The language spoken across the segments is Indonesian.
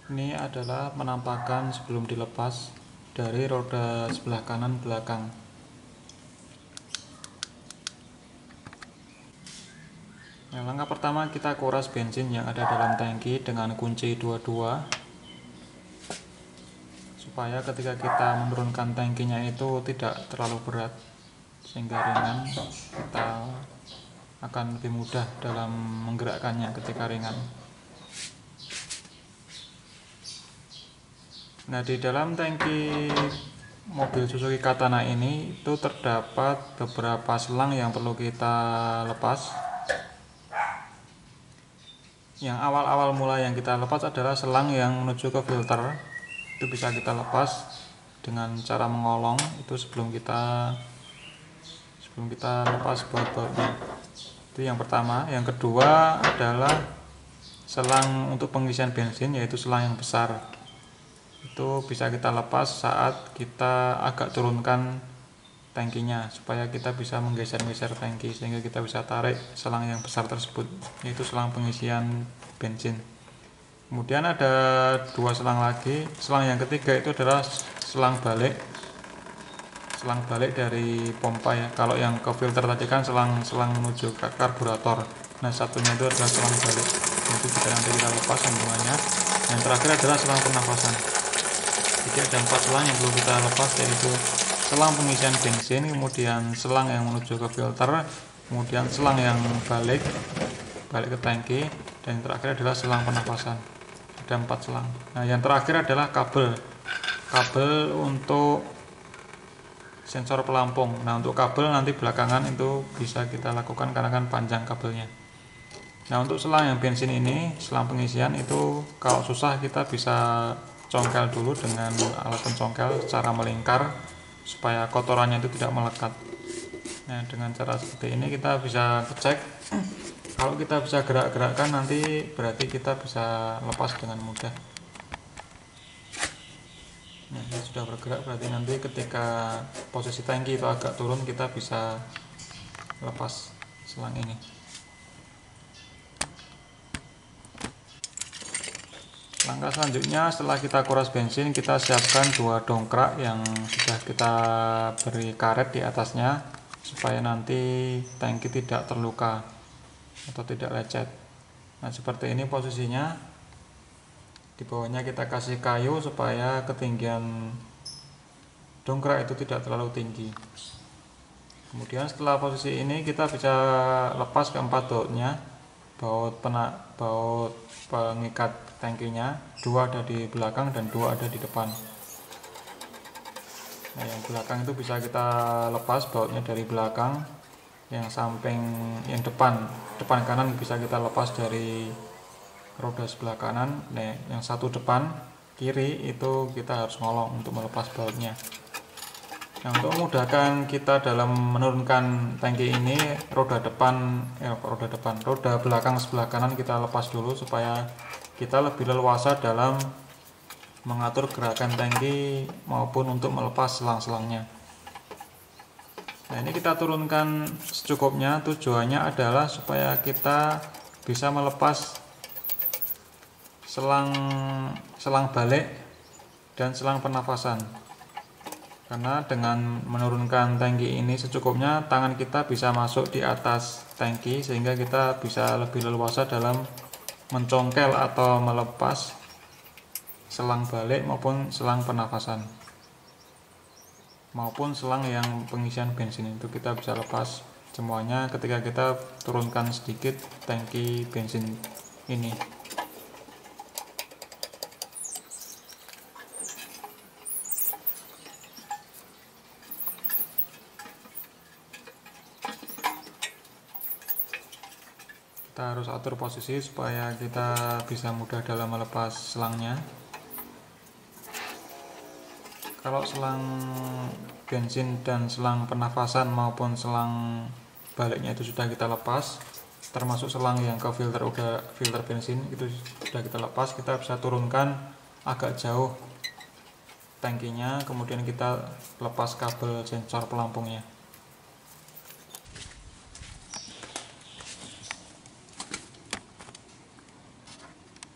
Ini adalah penampakan sebelum dilepas dari roda sebelah kanan belakang. Nah, langkah pertama kita kuras bensin yang ada dalam tangki dengan kunci 22 supaya ketika kita menurunkan tangkinya itu tidak terlalu berat sehingga ringan, kita akan lebih mudah dalam menggerakkannya ketika ringan. Nah, di dalam tangki mobil Suzuki Katana ini itu terdapat beberapa selang yang perlu kita lepas. Yang awal-awal mula yang kita lepas adalah selang yang menuju ke filter. Itu bisa kita lepas dengan cara mengolong itu sebelum kita lepas baut-bautnya. Itu yang pertama. Yang kedua adalah selang untuk pengisian bensin, yaitu selang yang besar. Itu bisa kita lepas saat kita agak turunkan tangkinya supaya kita bisa menggeser-geser tangki sehingga kita bisa tarik selang yang besar tersebut, yaitu selang pengisian bensin. Kemudian ada dua selang lagi. Selang yang ketiga itu adalah selang balik dari pompa ya. Kalau yang ke filter tadi kan selang menuju ke karburator. Nah, satunya itu adalah selang balik. Itu juga nanti kita lepas sambungannya. Yang terakhir adalah selang pernapasan. Jadi ada 4 selang yang perlu kita lepas, yaitu selang pengisian bensin, kemudian selang yang menuju ke filter, kemudian selang yang balik ke tangki, dan yang terakhir adalah selang pernapasan. Ada 4 selang. Nah, yang terakhir adalah kabel untuk sensor pelampung. Nah, untuk kabel nanti belakangan itu bisa kita lakukan karena kan panjang kabelnya. Nah, untuk selang yang bensin ini, selang pengisian itu kalau susah kita bisa congkel dulu dengan alat pencongkel secara melingkar supaya kotorannya itu tidak melekat. Nah, dengan cara seperti ini kita bisa cek. Kalau kita bisa gerak-gerakkan nanti berarti kita bisa lepas dengan mudah. Nah, ini sudah bergerak, berarti nanti ketika posisi tangki itu agak turun kita bisa lepas selang ini. Langkah selanjutnya setelah kita kuras bensin, kita siapkan 2 dongkrak yang sudah kita beri karet di atasnya supaya nanti tangki tidak terluka atau tidak lecet. Nah, seperti ini posisinya. Di bawahnya kita kasih kayu supaya ketinggian dongkrak itu tidak terlalu tinggi. Kemudian setelah posisi ini kita bisa lepas keempat bautnya, baut pengikat tangkinya. 2 ada di belakang dan 2 ada di depan. Nah, yang belakang itu bisa kita lepas bautnya dari belakang. Yang samping, yang depan kanan bisa kita lepas dari roda sebelah kanan. Nah, yang satu depan kiri itu kita harus ngolong untuk melepas bautnya. Nah, untuk memudahkan kita dalam menurunkan tangki ini, roda belakang sebelah kanan kita lepas dulu supaya kita lebih leluasa dalam mengatur gerakan tangki maupun untuk melepas selang-selangnya. Nah, ini kita turunkan secukupnya. Tujuannya adalah supaya kita bisa melepas selang balik dan selang pernafasan. Karena dengan menurunkan tangki ini secukupnya, tangan kita bisa masuk di atas tangki sehingga kita bisa lebih leluasa dalam mencongkel atau melepas selang balik maupun selang pernafasan, maupun selang yang pengisian bensin. Itu kita bisa lepas semuanya ketika kita turunkan sedikit tangki bensin ini. Kita harus atur posisi supaya kita bisa mudah dalam melepas selangnya. Kalau selang bensin dan selang pernafasan maupun selang baliknya itu sudah kita lepas, termasuk selang yang ke filter bensin itu sudah kita lepas, kita bisa turunkan agak jauh tangkinya, kemudian kita lepas kabel sensor pelampungnya.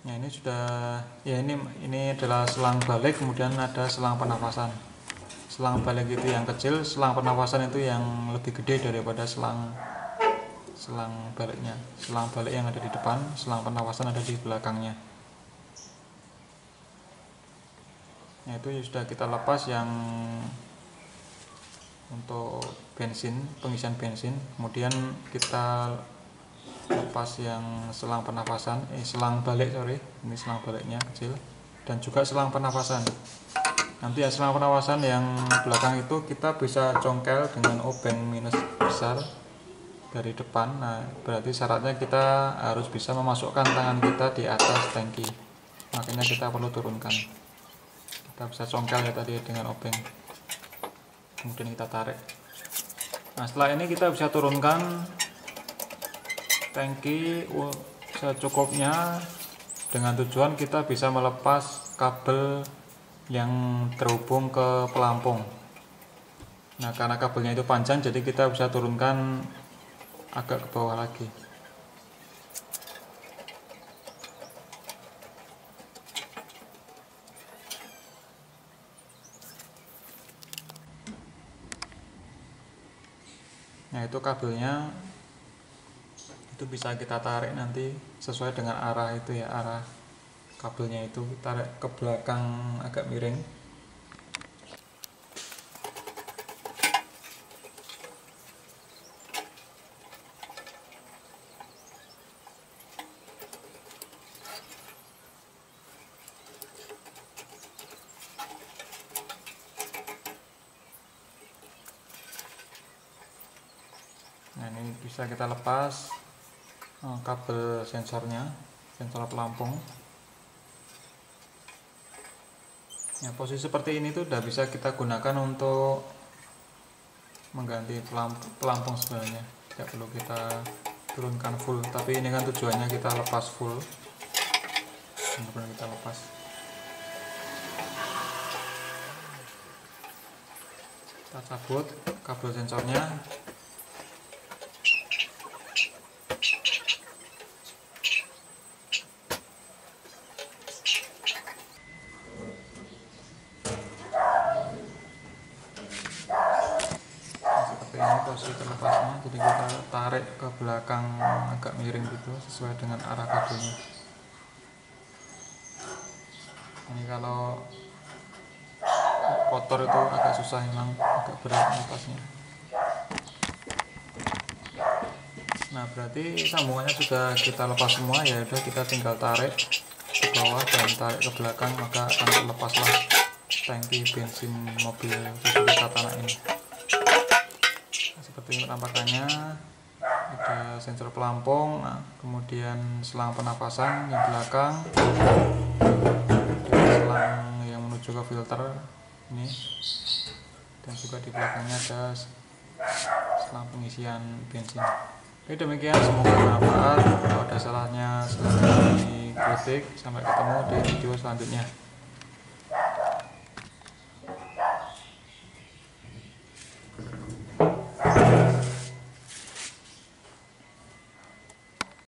Nah ini sudah, ya ini adalah selang balik, kemudian ada selang penapasan. Selang balik itu yang kecil, selang penapasan itu yang lebih gede daripada selang baliknya. Selang balik yang ada di depan, selang penapasan ada di belakangnya. Nah itu sudah kita lepas yang untuk bensin, pengisian bensin. Kemudian kita lepas yang selang penapasan, selang balik, ini selang baliknya kecil, dan juga selang penapasan. Nanti ya selang penapasan yang belakang itu kita bisa congkel dengan obeng minus besar dari depan. Nah berarti syaratnya kita harus bisa memasukkan tangan kita di atas tangki, makanya kita perlu turunkan. Kita bisa congkel ya tadi dengan obeng, kemudian kita tarik. Nah setelah ini kita bisa turunkan tangki secukupnya, dengan tujuan kita bisa melepas kabel yang terhubung ke pelampung. Nah karena kabelnya itu panjang, jadi kita bisa turunkan agak ke bawah lagi. Nah itu kabelnya itu bisa kita tarik nanti sesuai dengan arah itu ya, arah kabelnya itu tarik ke belakang agak miring. Nah ini bisa kita lepas kabel sensornya, sensor pelampung. Ya, posisi seperti ini tuh udah bisa kita gunakan untuk mengganti pelampung sebenarnya. Tidak perlu kita turunkan full, tapi ini kan tujuannya kita lepas full. Benar-benar kita lepas. Kita cabut kabel sensornya. Posisi terlepasnya, jadi kita tarik ke belakang agak miring gitu sesuai dengan arah kabelnya. Ini kalau kotor itu agak susah, memang agak berat lepasnya. Nah berarti sambungannya sudah kita lepas semua, ya udah kita tinggal tarik ke bawah dan tarik ke belakang, maka akan terlepaslah tangki bensin mobil Suzuki Katana ini. Seperti ini penampakannya, ada sensor pelampung, kemudian selang penapasan yang belakang, selang yang menuju ke filter ini, dan juga di belakangnya ada selang pengisian bensin. Oke demikian, semoga bermanfaat. Kalau ada salahnya silahkan dikritik. Sampai ketemu di video selanjutnya.